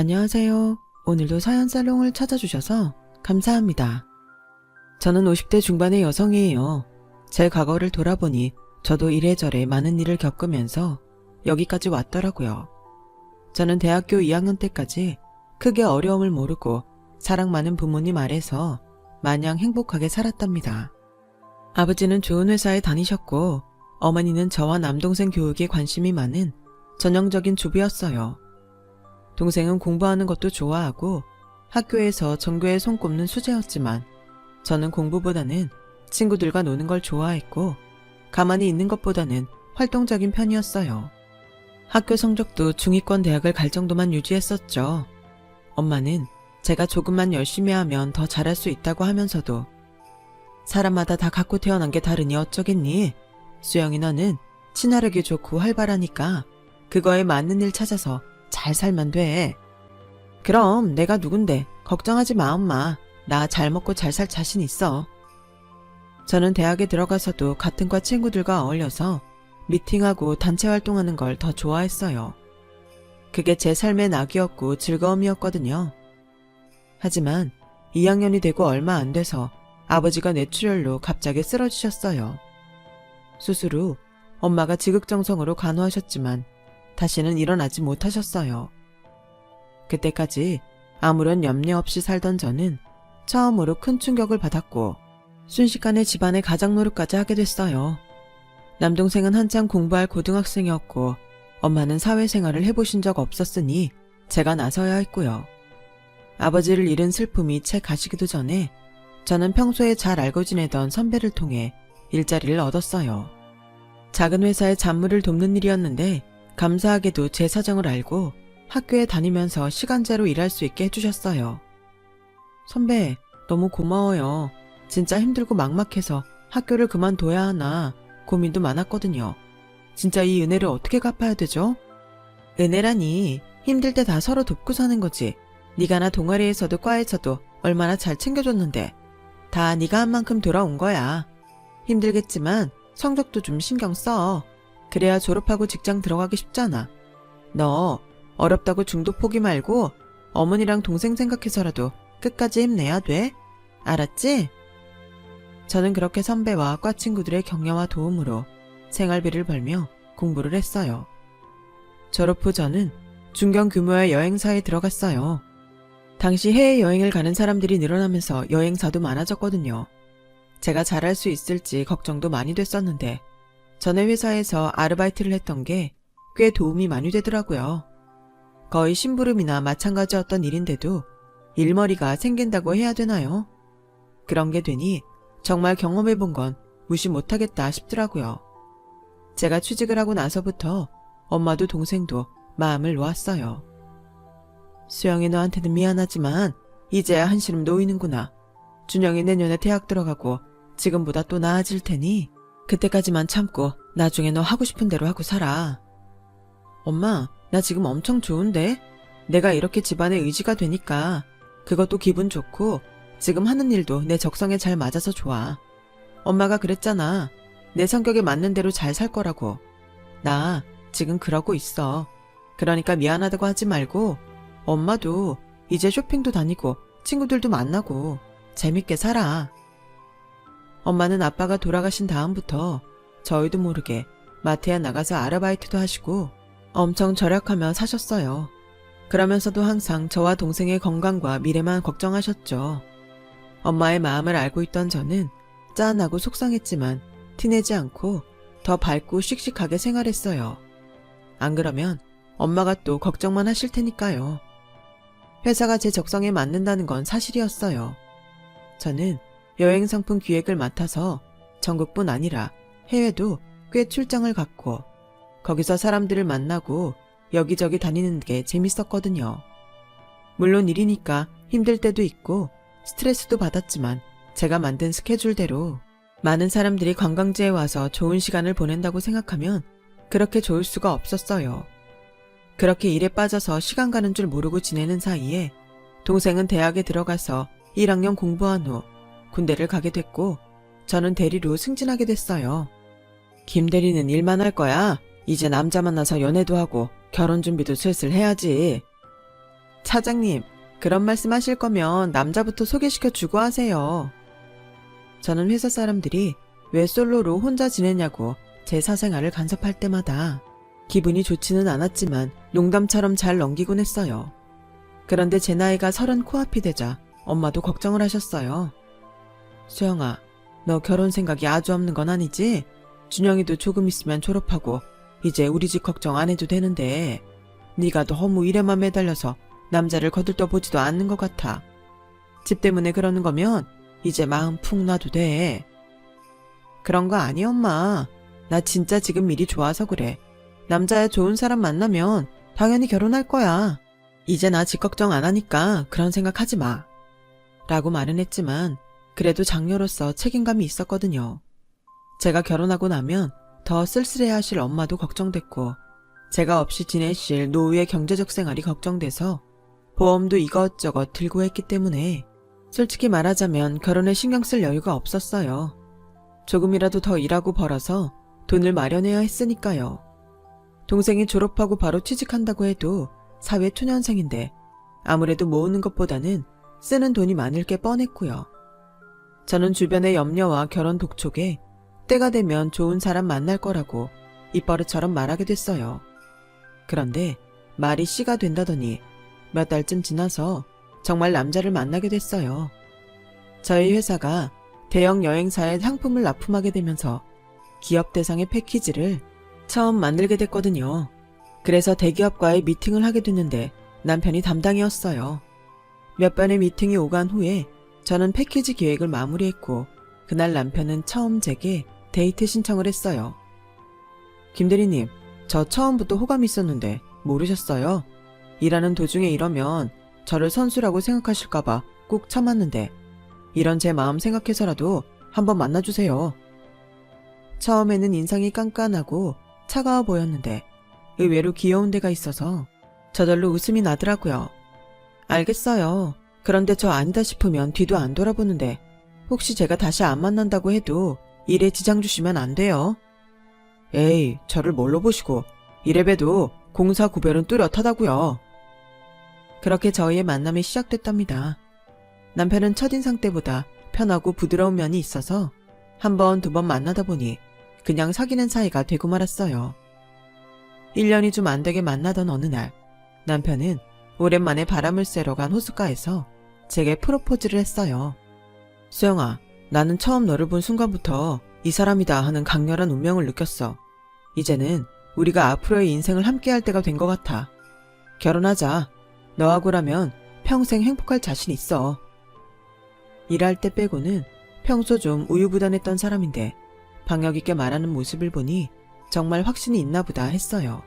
안녕하세요. 오늘도 사연살롱을 찾아주셔서 감사합니다. 저는 50대 중반의 여성이에요. 제 과거를 돌아보니 저도 이래저래 많은 일을 겪으면서 여기까지 왔더라고요. 저는 대학교 2학년 때까지 크게 어려움을 모르고 사랑 많은 부모님 아래서 마냥 행복하게 살았답니다. 아버지는 좋은 회사에 다니셨고 어머니는 저와 남동생 교육에 관심이 많은 전형적인 주부였어요. 동생은 공부하는 것도 좋아하고 학교에서 전교에 손꼽는 수재였지만 저는 공부보다는 친구들과 노는 걸 좋아했고 가만히 있는 것보다는 활동적인 편이었어요. 학교 성적도 중위권 대학을 갈 정도만 유지했었죠. 엄마는 제가 조금만 열심히 하면 더 잘할 수 있다고 하면서도 사람마다 다 갖고 태어난 게 다르니 어쩌겠니? 수영이 너는 친화력이 좋고 활발하니까 그거에 맞는 일 찾아서 잘 살면 돼. 그럼 내가 누군데 걱정하지 마 엄마. 나 잘 먹고 잘 살 자신 있어. 저는 대학에 들어가서도 같은 과 친구들과 어울려서 미팅하고 단체 활동하는 걸 더 좋아했어요. 그게 제 삶의 낙이었고 즐거움이었거든요. 하지만 2학년이 되고 얼마 안 돼서 아버지가 뇌출혈로 갑자기 쓰러지셨어요. 수술 후 엄마가 지극정성으로 간호하셨지만 다시는 일어나지 못하셨어요. 그때까지 아무런 염려 없이 살던 저는 처음으로 큰 충격을 받았고 순식간에 집안의 가장 노릇까지 하게 됐어요. 남동생은 한창 공부할 고등학생이었고 엄마는 사회생활을 해보신 적 없었으니 제가 나서야 했고요. 아버지를 잃은 슬픔이 채 가시기도 전에 저는 평소에 잘 알고 지내던 선배를 통해 일자리를 얻었어요. 작은 회사의 잡무를 돕는 일이었는데 감사하게도 제 사정을 알고 학교에 다니면서 시간제로 일할 수 있게 해주셨어요. 선배, 너무 고마워요. 진짜 힘들고 막막해서 학교를 그만둬야 하나 고민도 많았거든요. 진짜 이 은혜를 어떻게 갚아야 되죠? 은혜라니 힘들 때 다 서로 돕고 사는 거지. 네가 나 동아리에서도 과에서도 얼마나 잘 챙겨줬는데 다 네가 한 만큼 돌아온 거야. 힘들겠지만 성적도 좀 신경 써. 그래야 졸업하고 직장 들어가기 쉽잖아. 너 어렵다고 중도 포기 말고 어머니랑 동생 생각해서라도 끝까지 힘내야 돼. 알았지? 저는 그렇게 선배와 과 친구들의 격려와 도움으로 생활비를 벌며 공부를 했어요. 졸업 후 저는 중견 규모의 여행사에 들어갔어요. 당시 해외여행을 가는 사람들이 늘어나면서 여행사도 많아졌거든요. 제가 잘할 수 있을지 걱정도 많이 됐었는데 전에 회사에서 아르바이트를 했던 게 꽤 도움이 많이 되더라고요. 거의 심부름이나 마찬가지였던 일인데도 일머리가 생긴다고 해야 되나요? 그런 게 되니 정말 경험해본 건 무시 못하겠다 싶더라고요. 제가 취직을 하고 나서부터 엄마도 동생도 마음을 놓았어요. 수영이 너한테는 미안하지만 이제야 한시름 놓이는구나. 준영이 내년에 대학 들어가고 지금보다 또 나아질 테니 그때까지만 참고 나중에 너 하고 싶은 대로 하고 살아. 엄마, 나 지금 엄청 좋은데? 내가 이렇게 집안의 의지가 되니까 그것도 기분 좋고 지금 하는 일도 내 적성에 잘 맞아서 좋아. 엄마가 그랬잖아. 내 성격에 맞는 대로 잘 살 거라고. 나 지금 그러고 있어. 그러니까 미안하다고 하지 말고 엄마도 이제 쇼핑도 다니고 친구들도 만나고 재밌게 살아. 엄마는 아빠가 돌아가신 다음부터 저희도 모르게 마트에 나가서 아르바이트도 하시고 엄청 절약하며 사셨어요. 그러면서도 항상 저와 동생의 건강과 미래만 걱정하셨죠. 엄마의 마음을 알고 있던 저는 짠하고 속상했지만 티내지 않고 더 밝고 씩씩하게 생활했어요. 안 그러면 엄마가 또 걱정만 하실 테니까요. 회사가 제 적성에 맞는다는 건 사실이었어요. 저는 여행 상품 기획을 맡아서 전국뿐 아니라 해외도 꽤 출장을 갔고 거기서 사람들을 만나고 여기저기 다니는 게 재밌었거든요. 물론 일이니까 힘들 때도 있고 스트레스도 받았지만 제가 만든 스케줄대로 많은 사람들이 관광지에 와서 좋은 시간을 보낸다고 생각하면 그렇게 좋을 수가 없었어요. 그렇게 일에 빠져서 시간 가는 줄 모르고 지내는 사이에 동생은 대학에 들어가서 1학년 공부한 후 군대를 가게 됐고 저는 대리로 승진하게 됐어요. 김 대리는 일만 할 거야. 이제 남자 만나서 연애도 하고 결혼 준비도 슬슬 해야지. 사장님, 그런 말씀 하실 거면 남자부터 소개시켜 주고 하세요. 저는 회사 사람들이 왜 솔로로 혼자 지내냐고 제 사생활을 간섭할 때마다 기분이 좋지는 않았지만 농담처럼 잘 넘기곤 했어요. 그런데 제 나이가 30 코앞이 되자 엄마도 걱정을 하셨어요. 수영아, 너 결혼 생각이 아주 없는 건 아니지? 준영이도 조금 있으면 졸업하고 이제 우리 집 걱정 안 해도 되는데 네가 너무 일에만 매달려서 남자를 거들떠 보지도 않는 것 같아. 집 때문에 그러는 거면 이제 마음 푹 놔도 돼. 그런 거 아니 엄마. 나 진짜 지금 일이 좋아서 그래. 남자야 좋은 사람 만나면 당연히 결혼할 거야. 이제 나 집 걱정 안 하니까 그런 생각 하지 마. 라고 말은 했지만 그래도 장녀로서 책임감이 있었거든요. 제가 결혼하고 나면 더 쓸쓸해하실 엄마도 걱정됐고 제가 없이 지내실 노후의 경제적 생활이 걱정돼서 보험도 이것저것 들고 했기 때문에 솔직히 말하자면 결혼에 신경 쓸 여유가 없었어요. 조금이라도 더 일하고 벌어서 돈을 마련해야 했으니까요. 동생이 졸업하고 바로 취직한다고 해도 사회 초년생인데 아무래도 모으는 것보다는 쓰는 돈이 많을 게 뻔했고요. 저는 주변의 염려와 결혼 독촉에 때가 되면 좋은 사람 만날 거라고 입버릇처럼 말하게 됐어요. 그런데 말이 씨가 된다더니 몇 달쯤 지나서 정말 남자를 만나게 됐어요. 저희 회사가 대형 여행사에 상품을 납품하게 되면서 기업 대상의 패키지를 처음 만들게 됐거든요. 그래서 대기업과의 미팅을 하게 됐는데 남편이 담당이었어요. 몇 번의 미팅이 오간 후에 저는 패키지 기획을 마무리했고 그날 남편은 처음 제게 데이트 신청을 했어요. 김 대리님, 저 처음부터 호감이 있었는데 모르셨어요? 일하는 도중에 이러면 저를 선수라고 생각하실까봐 꾹 참았는데 이런 제 마음 생각해서라도 한번 만나주세요. 처음에는 인상이 깐깐하고 차가워 보였는데 의외로 귀여운 데가 있어서 저절로 웃음이 나더라고요. 알겠어요. 그런데 저 아니다 싶으면 뒤도 안 돌아보는데 혹시 제가 다시 안 만난다고 해도 일에 지장 주시면 안 돼요. 에이, 저를 뭘로 보시고 이래봬도 공사 구별은 뚜렷하다고요. 그렇게 저희의 만남이 시작됐답니다. 남편은 첫인상 때보다 편하고 부드러운 면이 있어서 한 번, 두 번 만나다 보니 그냥 사귀는 사이가 되고 말았어요. 1년이 좀 안 되게 만나던 어느 날 남편은 오랜만에 바람을 쐬러 간 호숫가에서 제게 프로포즈를 했어요. 수영아, 나는 처음 너를 본 순간부터 이 사람이다 하는 강렬한 운명을 느꼈어. 이제는 우리가 앞으로의 인생을 함께할 때가 된 것 같아. 결혼하자. 너하고라면 평생 행복할 자신 있어. 일할 때 빼고는 평소 좀 우유부단했던 사람인데 박력 있게 말하는 모습을 보니 정말 확신이 있나 보다 했어요.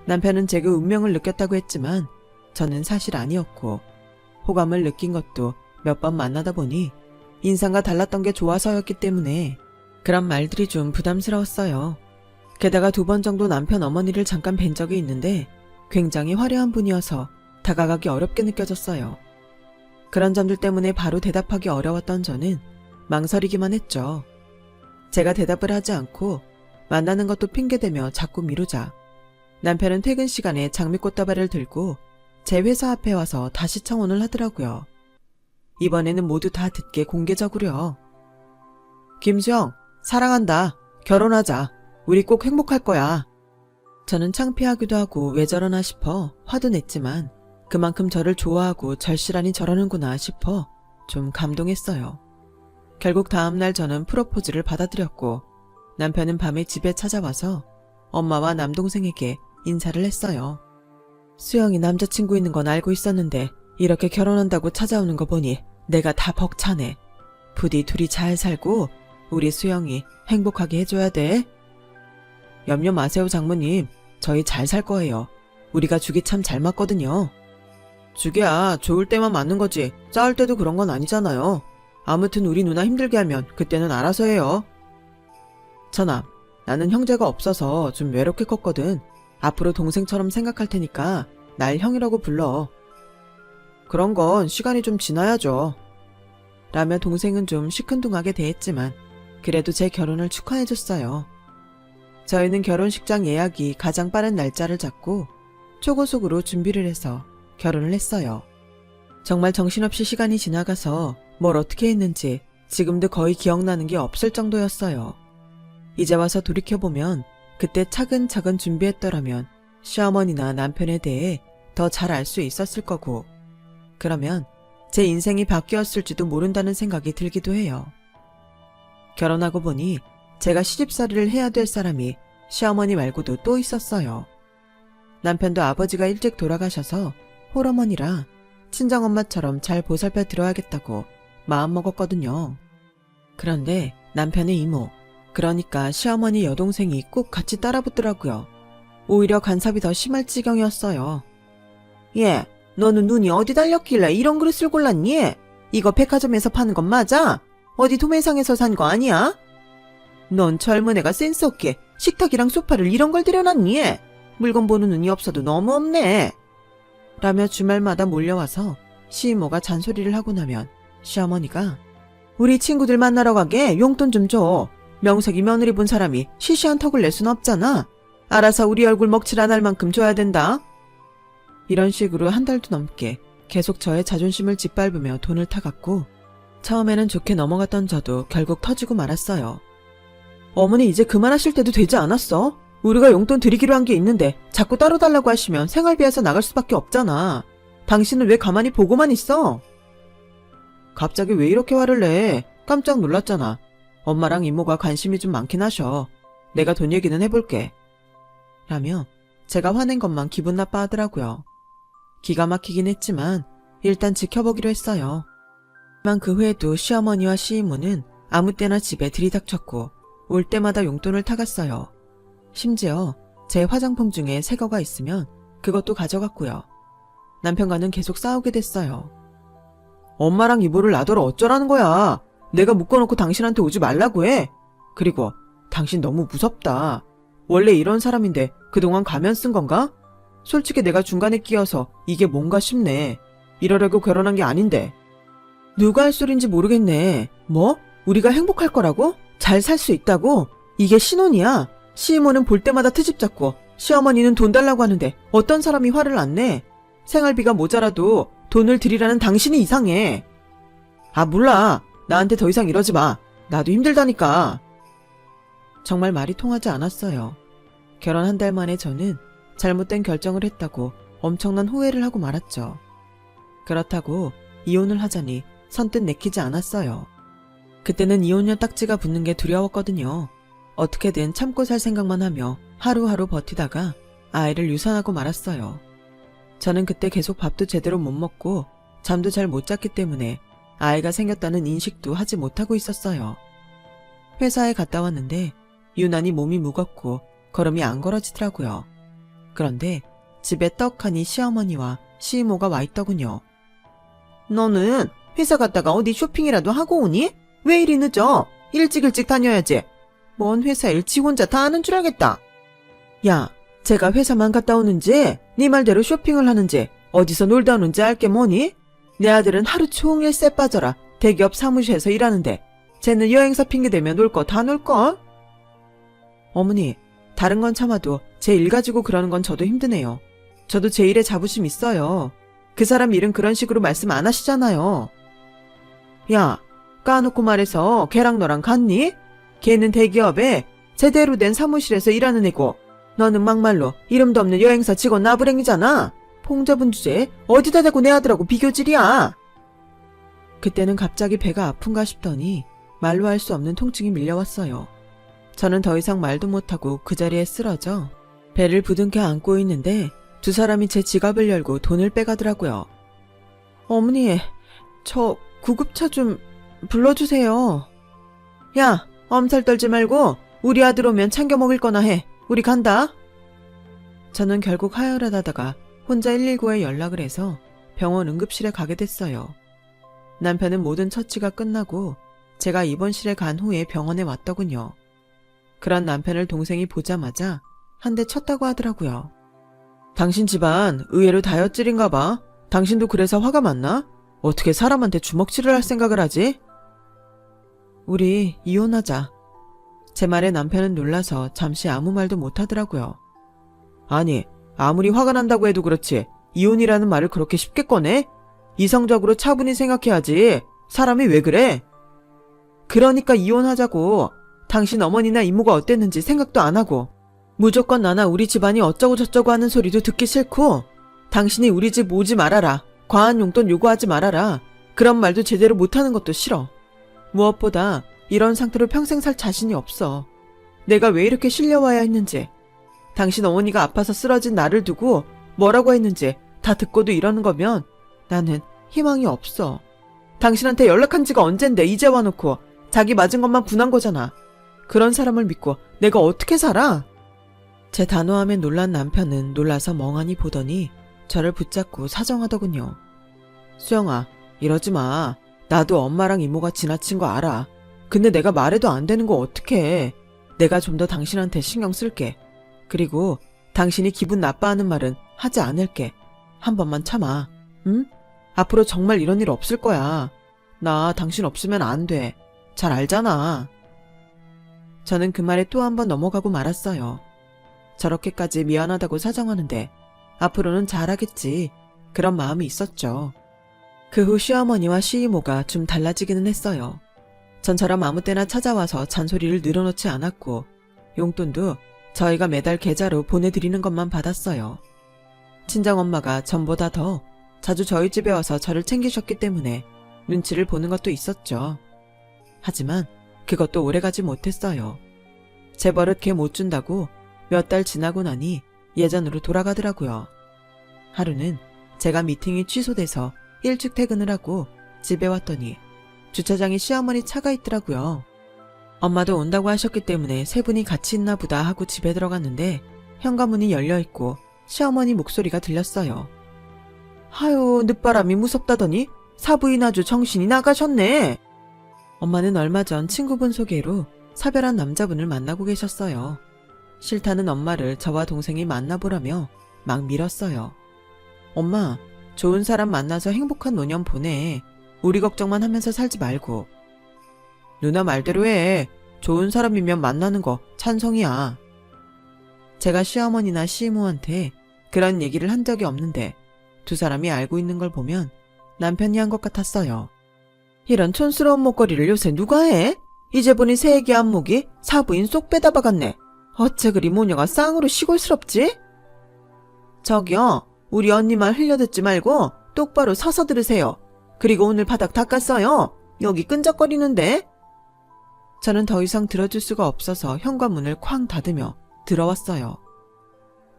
남편은 제가 운명을 느꼈다고 했지만 저는 사실 아니었고 호감을 느낀 것도 몇 번 만나다 보니 인상과 달랐던 게 좋아서였기 때문에 그런 말들이 좀 부담스러웠어요. 게다가 2번 정도 남편 어머니를 잠깐 뵌 적이 있는데 굉장히 화려한 분이어서 다가가기 어렵게 느껴졌어요. 그런 점들 때문에 바로 대답하기 어려웠던 저는 망설이기만 했죠. 제가 대답을 하지 않고 만나는 것도 핑계대며 자꾸 미루자 남편은 퇴근 시간에 장미꽃다발을 들고 제 회사 앞에 와서 다시 청혼을 하더라고요. 이번에는 모두 다 듣게 공개적으로요. 김수영, 사랑한다. 결혼하자. 우리 꼭 행복할 거야. 저는 창피하기도 하고 왜 저러나 싶어 화도 냈지만 그만큼 저를 좋아하고 절실하니 저러는구나 싶어 좀 감동했어요. 결국 다음날 저는 프로포즈를 받아들였고 남편은 밤에 집에 찾아와서 엄마와 남동생에게 인사를 했어요. 수영이 남자친구 있는 건 알고 있었는데 이렇게 결혼한다고 찾아오는 거 보니 내가 다 벅차네. 부디 둘이 잘 살고 우리 수영이 행복하게 해줘야 돼. 염려 마세요 장모님. 저희 잘 살 거예요. 우리가 죽이 참 잘 맞거든요. 죽이야 좋을 때만 맞는 거지 싸울 때도 그런 건 아니잖아요. 아무튼 우리 누나 힘들게 하면 그때는 알아서 해요. 처남, 나는 형제가 없어서 좀 외롭게 컸거든. 앞으로 동생처럼 생각할 테니까 날 형이라고 불러. 그런 건 시간이 좀 지나야죠. 라며 동생은 좀 시큰둥하게 대했지만 그래도 제 결혼을 축하해줬어요. 저희는 결혼식장 예약이 가장 빠른 날짜를 잡고 초고속으로 준비를 해서 결혼을 했어요. 정말 정신없이 시간이 지나가서 뭘 어떻게 했는지 지금도 거의 기억나는 게 없을 정도였어요. 이제 와서 돌이켜보면 그때 차근차근 준비했더라면 시어머니나 남편에 대해 더 잘 알 수 있었을 거고, 그러면 제 인생이 바뀌었을지도 모른다는 생각이 들기도 해요. 결혼하고 보니 제가 시집살이를 해야 될 사람이 시어머니 말고도 또 있었어요. 남편도 아버지가 일찍 돌아가셔서 홀어머니라 친정엄마처럼 잘 보살펴 드려야겠다고 마음먹었거든요. 그런데 남편의 이모, 그러니까 시어머니 여동생이 꼭 같이 따라붙더라고요. 오히려 간섭이 더 심할 지경이었어요. 얘, 너는 눈이 어디 달렸길래 이런 그릇을 골랐니? 이거 백화점에서 파는 건 맞아? 어디 도매상에서 산 거 아니야? 넌 젊은 애가 센스 없게 식탁이랑 소파를 이런 걸 들여놨니? 물건 보는 눈이 없어도 너무 없네. 라며 주말마다 몰려와서 시이모가 잔소리를 하고 나면 시어머니가 우리 친구들 만나러 가게 용돈 좀 줘. 명색이 며느리 본 사람이 시시한 턱을 낼 순 없잖아. 알아서 우리 얼굴 먹칠 안 할 만큼 줘야 된다. 이런 식으로 한 달도 넘게 계속 저의 자존심을 짓밟으며 돈을 타갔고, 처음에는 좋게 넘어갔던 저도 결국 터지고 말았어요. 어머니 이제 그만하실 때도 되지 않았어? 우리가 용돈 드리기로 한 게 있는데 자꾸 따로 달라고 하시면 생활비에서 나갈 수밖에 없잖아. 당신은 왜 가만히 보고만 있어? 갑자기 왜 이렇게 화를 내? 깜짝 놀랐잖아. 엄마랑 이모가 관심이 좀 많긴 하셔. 내가 돈 얘기는 해볼게. 라며 제가 화낸 것만 기분 나빠하더라고요. 기가 막히긴 했지만 일단 지켜보기로 했어요. 하지만 그 후에도 시어머니와 시이모는 아무 때나 집에 들이닥쳤고 올 때마다 용돈을 타갔어요. 심지어 제 화장품 중에 새 거가 있으면 그것도 가져갔고요. 남편과는 계속 싸우게 됐어요. 엄마랑 이모를 놔둬라 어쩌라는 거야. 내가 묶어놓고 당신한테 오지 말라고 해. 그리고 당신 너무 무섭다. 원래 이런 사람인데 그동안 가면 쓴 건가? 솔직히 내가 중간에 끼어서 이게 뭔가 싶네. 이러려고 결혼한 게 아닌데. 누가 할 소린지 모르겠네. 뭐? 우리가 행복할 거라고? 잘 살 수 있다고? 이게 신혼이야. 시이모는 볼 때마다 트집 잡고 시어머니는 돈 달라고 하는데 어떤 사람이 화를 안 내? 생활비가 모자라도 돈을 드리라는 당신이 이상해. 아 몰라. 나한테 더 이상 이러지 마. 나도 힘들다니까. 정말 말이 통하지 않았어요. 결혼 한 달 만에 저는 잘못된 결정을 했다고 엄청난 후회를 하고 말았죠. 그렇다고 이혼을 하자니 선뜻 내키지 않았어요. 그때는 이혼녀 딱지가 붙는 게 두려웠거든요. 어떻게든 참고 살 생각만 하며 하루하루 버티다가 아이를 유산하고 말았어요. 저는 그때 계속 밥도 제대로 못 먹고 잠도 잘 못 잤기 때문에 아이가 생겼다는 인식도 하지 못하고 있었어요. 회사에 갔다 왔는데 유난히 몸이 무겁고 걸음이 안 걸어지더라고요. 그런데 집에 떡하니 시어머니와 시이모가 와 있더군요. 너는 회사 갔다가 어디 쇼핑이라도 하고 오니? 왜 이리 늦어? 일찍 다녀야지. 뭔 회사 일 지 혼자 다 하는 줄 알겠다. 야, 제가 회사만 갔다 오는지 네 말대로 쇼핑을 하는지 어디서 놀다 오는지 알게 뭐니? 내 아들은 하루 종일 쎄 빠져라 대기업 사무실에서 일하는데 쟤는 여행사 핑계대며 놀 거 다 놀걸? 어머니, 다른 건 참아도 제 일 가지고 그러는 건 저도 힘드네요. 저도 제 일에 자부심 있어요. 그 사람 일은 그런 식으로 말씀 안 하시잖아요. 야, 까놓고 말해서 걔랑 너랑 같니? 걔는 대기업에 제대로 된 사무실에서 일하는 애고 너는 막말로 이름도 없는 여행사 직원 나부랭이잖아. 봉잡은 주제에 어디다 대고 내 아들하고 비교질이야. 그때는 갑자기 배가 아픈가 싶더니 말로 할 수 없는 통증이 밀려왔어요. 저는 더 이상 말도 못하고 그 자리에 쓰러져 배를 부둥켜 안고 있는데 두 사람이 제 지갑을 열고 돈을 빼가더라고요. 어머니, 저 구급차 좀 불러주세요. 야, 엄살 떨지 말고 우리 아들 오면 챙겨 먹을 거나 해. 우리 간다. 저는 결국 하혈하다가 혼자 119에 연락을 해서 병원 응급실에 가게 됐어요. 남편은 모든 처치가 끝나고 제가 입원실에 간 후에 병원에 왔더군요. 그런 남편을 동생이 보자마자 한 대 쳤다고 하더라고요. 당신 집안 의외로 다혈질인가 봐. 당신도 그래서 화가 많나? 어떻게 사람한테 주먹질을 할 생각을 하지? 우리 이혼하자. 제 말에 남편은 놀라서 잠시 아무 말도 못하더라고요. 아니, 아무리 화가 난다고 해도 그렇지 이혼이라는 말을 그렇게 쉽게 꺼내? 이성적으로 차분히 생각해야지. 사람이 왜 그래? 그러니까 이혼하자고. 당신 어머니나 이모가 어땠는지 생각도 안 하고. 무조건 나나 우리 집안이 어쩌고 저쩌고 하는 소리도 듣기 싫고, 당신이 우리 집 오지 말아라. 과한 용돈 요구하지 말아라. 그런 말도 제대로 못하는 것도 싫어. 무엇보다 이런 상태로 평생 살 자신이 없어. 내가 왜 이렇게 실려와야 했는지, 당신 어머니가 아파서 쓰러진 나를 두고 뭐라고 했는지 다 듣고도 이러는 거면 나는 희망이 없어. 당신한테 연락한 지가 언젠데 이제 와놓고 자기 맞은 것만 분한 거잖아. 그런 사람을 믿고 내가 어떻게 살아? 제 단호함에 놀란 남편은 놀라서 멍하니 보더니 저를 붙잡고 사정하더군요. 수영아, 이러지 마. 나도 엄마랑 이모가 지나친 거 알아. 근데 내가 말해도 안 되는 거 어떡해. 내가 좀 더 당신한테 신경 쓸게. 그리고 당신이 기분 나빠하는 말은 하지 않을게. 한 번만 참아. 응? 앞으로 정말 이런 일 없을 거야. 나 당신 없으면 안 돼. 잘 알잖아. 저는 그 말에 또 한 번 넘어가고 말았어요. 저렇게까지 미안하다고 사정하는데 앞으로는 잘하겠지. 그런 마음이 있었죠. 그 후 시어머니와 시이모가 좀 달라지기는 했어요. 전처럼 아무 때나 찾아와서 잔소리를 늘어놓지 않았고, 용돈도 저희가 매달 계좌로 보내드리는 것만 받았어요. 친정엄마가 전보다 더 자주 저희 집에 와서 저를 챙기셨기 때문에 눈치를 보는 것도 있었죠. 하지만 그것도 오래가지 못했어요. 제 버릇 걔 못 준다고 몇 달 지나고 나니 예전으로 돌아가더라고요. 하루는 제가 미팅이 취소돼서 일찍 퇴근을 하고 집에 왔더니 주차장에 시어머니 차가 있더라고요. 엄마도 온다고 하셨기 때문에 세 분이 같이 있나 보다 하고 집에 들어갔는데 현관문이 열려있고 시어머니 목소리가 들렸어요. 하요, 늦바람이 무섭다더니 사부인 아주 정신이 나가셨네. 엄마는 얼마 전 친구분 소개로 사별한 남자분을 만나고 계셨어요. 싫다는 엄마를 저와 동생이 만나보라며 막 밀었어요. 엄마, 좋은 사람 만나서 행복한 노년 보내. 우리 걱정만 하면서 살지 말고. 누나 말대로 해. 좋은 사람이면 만나는 거 찬성이야. 제가 시어머니나 시이모한테 그런 얘기를 한 적이 없는데 두 사람이 알고 있는 걸 보면 남편이 한 것 같았어요. 이런 촌스러운 목걸이를 요새 누가 해? 이제 보니 새애기 안목이 사부인 쏙 빼다 박았네. 어째 그리 모녀가 쌍으로 시골스럽지? 저기요, 우리 언니 말 흘려듣지 말고 똑바로 서서 들으세요. 그리고 오늘 바닥 닦았어요. 여기 끈적거리는데. 저는 더 이상 들어줄 수가 없어서 현관문을 쾅 닫으며 들어왔어요.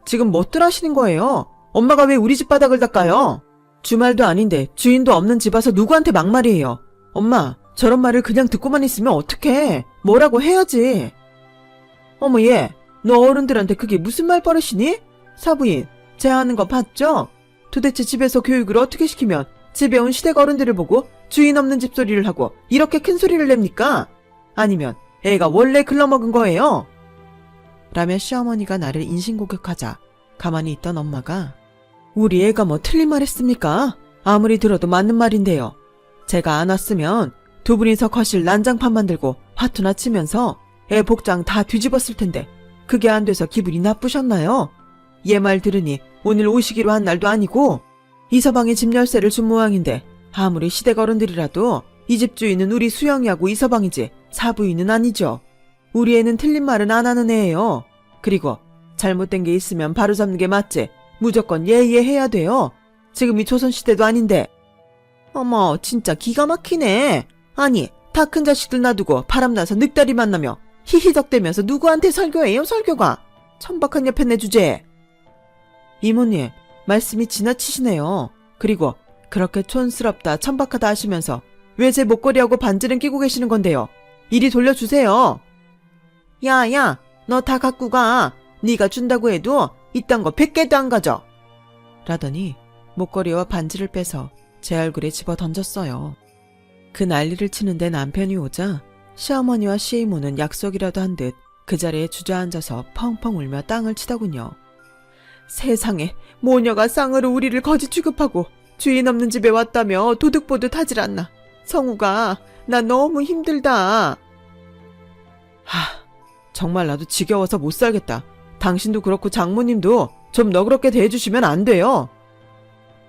지금 뭐들 하시는 거예요? 엄마가 왜 우리 집 바닥을 닦아요? 주말도 아닌데 주인도 없는 집 와서 누구한테 막말이에요. 엄마, 저런 말을 그냥 듣고만 있으면 어떡해. 뭐라고 해야지. 어머 얘, 너 어른들한테 그게 무슨 말버릇이니? 사부인, 제 하는 거 봤죠? 도대체 집에서 교육을 어떻게 시키면 집에 온 시댁 어른들을 보고 주인 없는 집 소리를 하고 이렇게 큰 소리를 냅니까? 아니면 애가 원래 글러먹은 거예요? 라며 시어머니가 나를 인신공격하자 가만히 있던 엄마가 우리 애가 뭐 틀린 말 했습니까? 아무리 들어도 맞는 말인데요. 제가 안 왔으면 두 분이서 거실 난장판 만들고 화투나 치면서 애 복장 다 뒤집었을 텐데 그게 안 돼서 기분이 나쁘셨나요? 얘 말 들으니 오늘 오시기로 한 날도 아니고 이서방이 집 열쇠를 준 모양인데 아무리 시댁 어른들이라도 이 집 주인은 우리 수영이하고 이서방이지 사부인은 아니죠. 우리 애는 틀린 말은 안 하는 애예요. 그리고 잘못된 게 있으면 바로잡는 게 맞지. 무조건 예의해야 돼요. 지금이 조선시대도 아닌데. 어머, 진짜 기가 막히네. 아니, 다 큰 자식들 놔두고 바람나서 늑다리 만나며 히히덕대면서 누구한테 설교해요, 설교가. 천박한 옆에 내 주제에. 이모님, 말씀이 지나치시네요. 그리고 그렇게 촌스럽다, 천박하다 하시면서 왜 제 목걸이하고 반지는 끼고 계시는 건데요? 이리 돌려주세요. 야야, 너 다 갖고 가. 네가 준다고 해도 이딴 거 100개도 안 가져. 라더니 목걸이와 반지를 빼서 제 얼굴에 집어 던졌어요. 그 난리를 치는데 남편이 오자 시어머니와 시이모는 약속이라도 한 듯 그 자리에 주저앉아서 펑펑 울며 땅을 치더군요. 세상에, 모녀가 쌍으로 우리를 거지 취급하고 주인 없는 집에 왔다며 도둑보듯 하질 않나. 성우가, 나 너무 힘들다. 정말 나도 지겨워서 못 살겠다. 당신도 그렇고 장모님도 좀 너그럽게 대해주시면 안 돼요.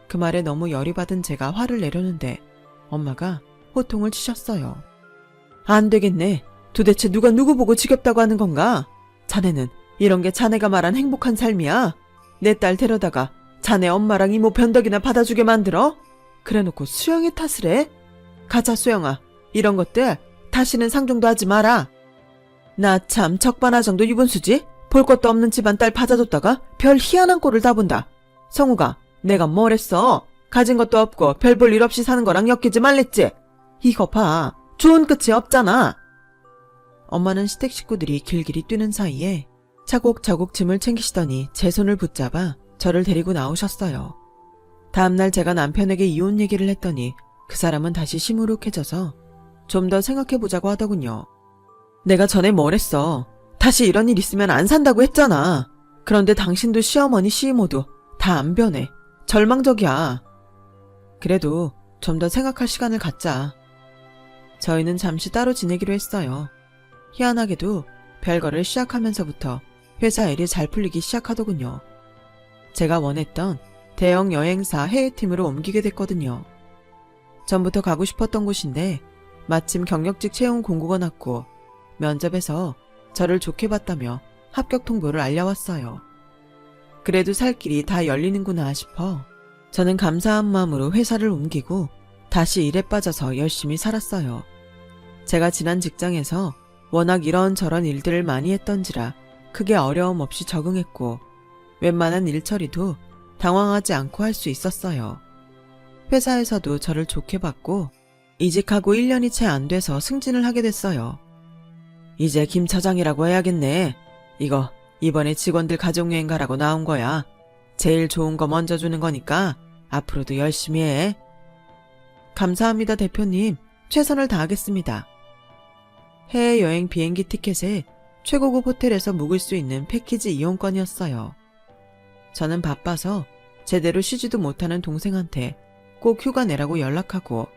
그 말에 너무 열이 받은 제가 화를 내려는데 엄마가 호통을 치셨어요. 안 되겠네. 도대체 누가 누구 보고 지겹다고 하는 건가? 자네는 이런 게 자네가 말한 행복한 삶이야? 내 딸 데려다가 자네 엄마랑 이모 변덕이나 받아주게 만들어? 그래놓고 수영의 탓을 해? 가자 수영아. 이런 것들 다시는 상종도 하지 마라. 나 참 적반하장도 유분수지? 볼 것도 없는 집안 딸 받아줬다가 별 희한한 꼴을 다 본다. 성우가 내가 뭘 했어? 가진 것도 없고 별 볼 일 없이 사는 거랑 엮이지 말랬지? 이거 봐. 좋은 끝이 없잖아. 엄마는 시댁 식구들이 길길이 뛰는 사이에 차곡차곡 짐을 챙기시더니 제 손을 붙잡아 저를 데리고 나오셨어요. 다음날 제가 남편에게 이혼 얘기를 했더니 그 사람은 다시 시무룩해져서 좀 더 생각해보자고 하더군요. 내가 전에 뭘 했어? 다시 이런 일 있으면 안 산다고 했잖아. 그런데 당신도 시어머니 시이모도 다 안 변해. 절망적이야. 그래도 좀 더 생각할 시간을 갖자. 저희는 잠시 따로 지내기로 했어요. 희한하게도 별거를 시작하면서부터 회사 일이 잘 풀리기 시작하더군요. 제가 원했던 대형 여행사 해외팀으로 옮기게 됐거든요. 전부터 가고 싶었던 곳인데 마침 경력직 채용 공고가 났고 면접에서 저를 좋게 봤다며 합격 통보를 알려왔어요. 그래도 살 길이 다 열리는구나 싶어 저는 감사한 마음으로 회사를 옮기고 다시 일에 빠져서 열심히 살았어요. 제가 지난 직장에서 워낙 이런저런 일들을 많이 했던지라 크게 어려움 없이 적응했고 웬만한 일 처리도 당황하지 않고 할 수 있었어요. 회사에서도 저를 좋게 봤고 이직하고 1년이 채 안 돼서 승진을 하게 됐어요. 이제 김 차장이라고 해야겠네. 이거 이번에 직원들 가족여행 가라고 나온 거야. 제일 좋은 거 먼저 주는 거니까 앞으로도 열심히 해. 감사합니다 대표님. 최선을 다하겠습니다. 해외여행 비행기 티켓에 최고급 호텔에서 묵을 수 있는 패키지 이용권이었어요. 저는 바빠서 제대로 쉬지도 못하는 동생한테 꼭 휴가 내라고 연락하고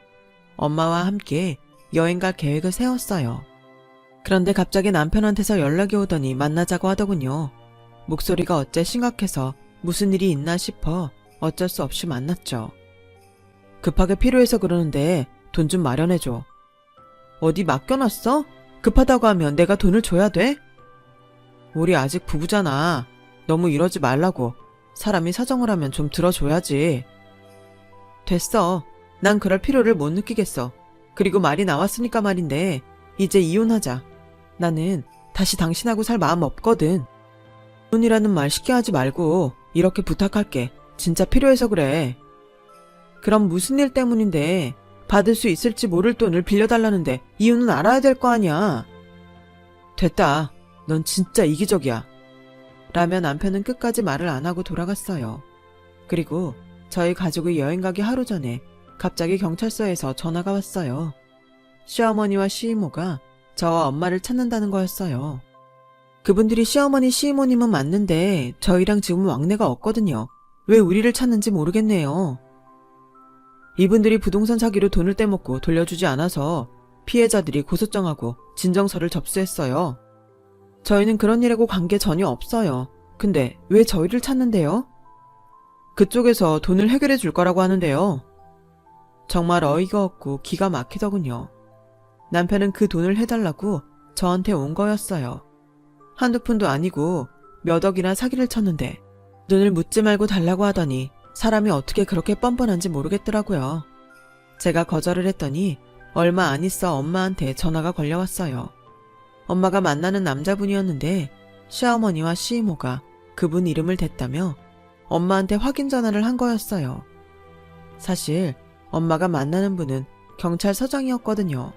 엄마와 함께 여행 갈 계획을 세웠어요. 그런데 갑자기 남편한테서 연락이 오더니 만나자고 하더군요. 목소리가 어째 심각해서 무슨 일이 있나 싶어 어쩔 수 없이 만났죠. 급하게 필요해서 그러는데 돈 좀 마련해줘. 어디 맡겨놨어? 급하다고 하면 내가 돈을 줘야 돼? 우리 아직 부부잖아. 너무 이러지 말라고. 사람이 사정을 하면 좀 들어줘야지. 됐어. 난 그럴 필요를 못 느끼겠어. 그리고 말이 나왔으니까 말인데 이제 이혼하자. 나는 다시 당신하고 살 마음 없거든. 이혼이라는 말 쉽게 하지 말고 이렇게 부탁할게. 진짜 필요해서 그래. 그럼 무슨 일 때문인데 받을 수 있을지 모를 돈을 빌려달라는데 이유는 알아야 될 거 아니야. 됐다. 넌 진짜 이기적이야. 라며 남편은 끝까지 말을 안 하고 돌아갔어요. 그리고 저희 가족이 여행 가기 하루 전에 갑자기 경찰서에서 전화가 왔어요. 시어머니와 시이모가 저와 엄마를 찾는다는 거였어요. 그분들이 시어머니 시이모님은 맞는데 저희랑 지금 왕래가 없거든요. 왜 우리를 찾는지 모르겠네요. 이분들이 부동산 사기로 돈을 떼먹고 돌려주지 않아서 피해자들이 고소장하고 진정서를 접수했어요. 저희는 그런 일하고 관계 전혀 없어요. 근데 왜 저희를 찾는데요? 그쪽에서 돈을 해결해 줄 거라고 하는데요. 정말 어이가 없고 기가 막히더군요. 남편은 그 돈을 해달라고 저한테 온 거였어요. 한두 푼도 아니고 몇 억이나 사기를 쳤는데 눈을 묻지 말고 달라고 하더니 사람이 어떻게 그렇게 뻔뻔한지 모르겠더라고요. 제가 거절을 했더니 얼마 안 있어 엄마한테 전화가 걸려왔어요. 엄마가 만나는 남자분이었는데 시어머니와 시이모가 그분 이름을 댔다며 엄마한테 확인 전화를 한 거였어요. 사실 엄마가 만나는 분은 경찰서장이었거든요.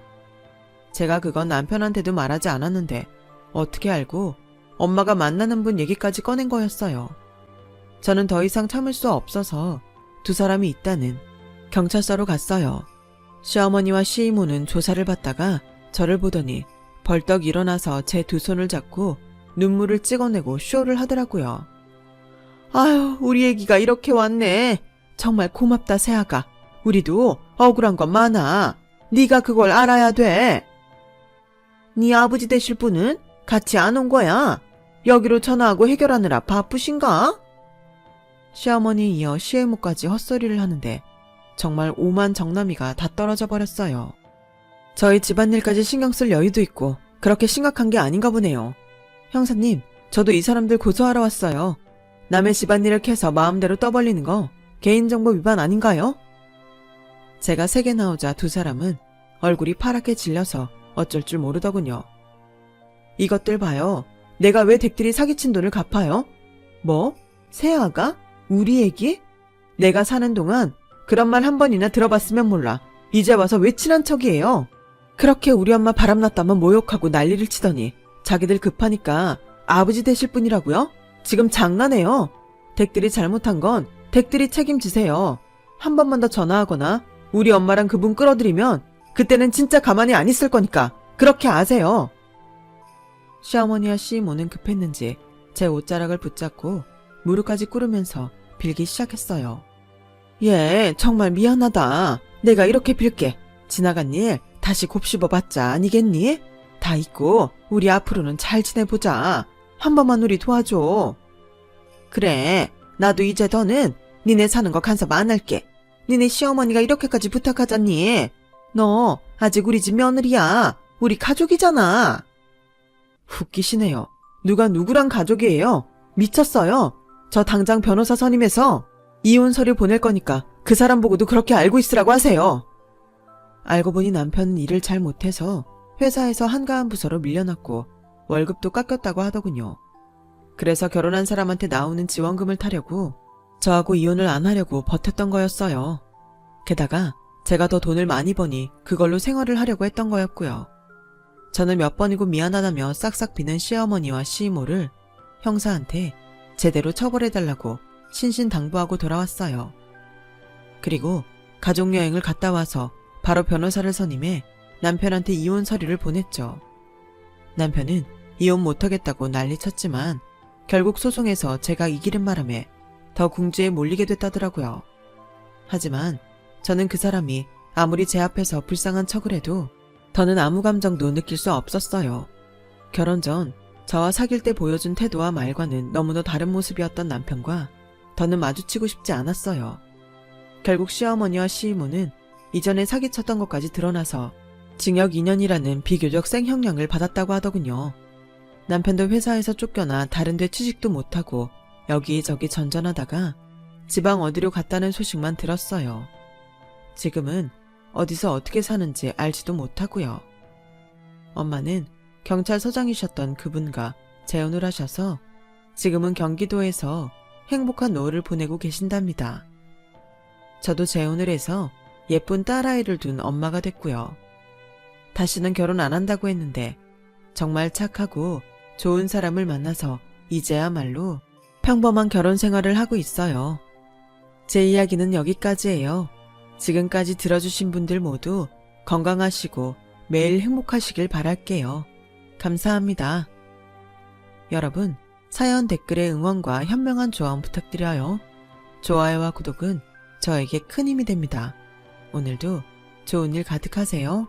제가 그건 남편한테도 말하지 않았는데 어떻게 알고 엄마가 만나는 분 얘기까지 꺼낸 거였어요. 저는 더 이상 참을 수 없어서 두 사람이 있다는 경찰서로 갔어요. 시어머니와 시이모는 조사를 받다가 저를 보더니 벌떡 일어나서 제 두 손을 잡고 눈물을 찍어내고 쇼를 하더라고요. 아유, 우리 애기가 이렇게 왔네. 정말 고맙다 새아가. 우리도 억울한 건 많아. 네가 그걸 알아야 돼. 네 아버지 되실 분은 같이 안 온 거야. 여기로 전화하고 해결하느라 바쁘신가? 시어머니 이어 시애모까지 헛소리를 하는데 정말 오만 정남이가 다 떨어져 버렸어요. 저희 집안일까지 신경 쓸 여유도 있고 그렇게 심각한 게 아닌가 보네요. 형사님, 저도 이 사람들 고소하러 왔어요. 남의 집안일을 캐서 마음대로 떠벌리는 거 개인정보 위반 아닌가요? 제가 세게 나오자 두 사람은 얼굴이 파랗게 질려서 어쩔 줄 모르더군요. 이것들 봐요. 내가 왜 댁들이 사기친 돈을 갚아요? 뭐? 새아가? 우리 애기? 내가 사는 동안 그런 말 한 번이나 들어봤으면 몰라. 이제 와서 왜 친한 척이에요? 그렇게 우리 엄마 바람났다면 모욕하고 난리를 치더니 자기들 급하니까 아버지 되실 분이라고요? 지금 장난해요. 댁들이 잘못한 건 댁들이 책임지세요. 한 번만 더 전화하거나 우리 엄마랑 그분 끌어들이면 그때는 진짜 가만히 안 있을 거니까 그렇게 아세요. 시어머니와 시이모는 급했는지 제 옷자락을 붙잡고 무릎까지 꿇으면서 빌기 시작했어요. 예, 정말 미안하다. 내가 이렇게 빌게. 지나간 일 다시 곱씹어봤자 아니겠니? 다 있고 우리 앞으로는 잘 지내보자. 한 번만 우리 도와줘. 그래, 나도 이제 더는 니네 사는 거 간섭 안 할게. 니네 시어머니가 이렇게까지 부탁하잖니. 너 아직 우리 집 며느리야. 우리 가족이잖아. 웃기시네요. 누가 누구랑 가족이에요? 미쳤어요. 저 당장 변호사 선임해서 이혼 서류 보낼 거니까 그 사람 보고도 그렇게 알고 있으라고 하세요. 알고 보니 남편은 일을 잘 못해서 회사에서 한가한 부서로 밀려났고 월급도 깎였다고 하더군요. 그래서 결혼한 사람한테 나오는 지원금을 타려고 저하고 이혼을 안 하려고 버텼던 거였어요. 게다가 제가 더 돈을 많이 버니 그걸로 생활을 하려고 했던 거였고요. 저는 몇 번이고 미안하다며 싹싹 비는 시어머니와 시이모를 형사한테 제대로 처벌해달라고 신신당부하고 돌아왔어요. 그리고 가족여행을 갔다 와서 바로 변호사를 선임해 남편한테 이혼 서류를 보냈죠. 남편은 이혼 못하겠다고 난리쳤지만 결국 소송에서 제가 이기는 바람에 더 궁지에 몰리게 됐다더라고요. 하지만 저는 그 사람이 아무리 제 앞에서 불쌍한 척을 해도 더는 아무 감정도 느낄 수 없었어요. 결혼 전 저와 사귈 때 보여준 태도와 말과는 너무나 다른 모습이었던 남편과 더는 마주치고 싶지 않았어요. 결국 시어머니와 시이모는 이전에 사기쳤던 것까지 드러나서 징역 2년이라는 비교적 생형량을 받았다고 하더군요. 남편도 회사에서 쫓겨나 다른 데 취직도 못하고 여기저기 전전하다가 지방 어디로 갔다는 소식만 들었어요. 지금은 어디서 어떻게 사는지 알지도 못하고요. 엄마는 경찰서장이셨던 그분과 재혼을 하셔서 지금은 경기도에서 행복한 노후를 보내고 계신답니다. 저도 재혼을 해서 예쁜 딸아이를 둔 엄마가 됐고요. 다시는 결혼 안 한다고 했는데 정말 착하고 좋은 사람을 만나서 이제야말로 평범한 결혼 생활을 하고 있어요. 제 이야기는 여기까지예요. 지금까지 들어주신 분들 모두 건강하시고 매일 행복하시길 바랄게요. 감사합니다. 여러분, 사연 댓글에 응원과 현명한 조언 부탁드려요. 좋아요와 구독은 저에게 큰 힘이 됩니다. 오늘도 좋은 일 가득하세요.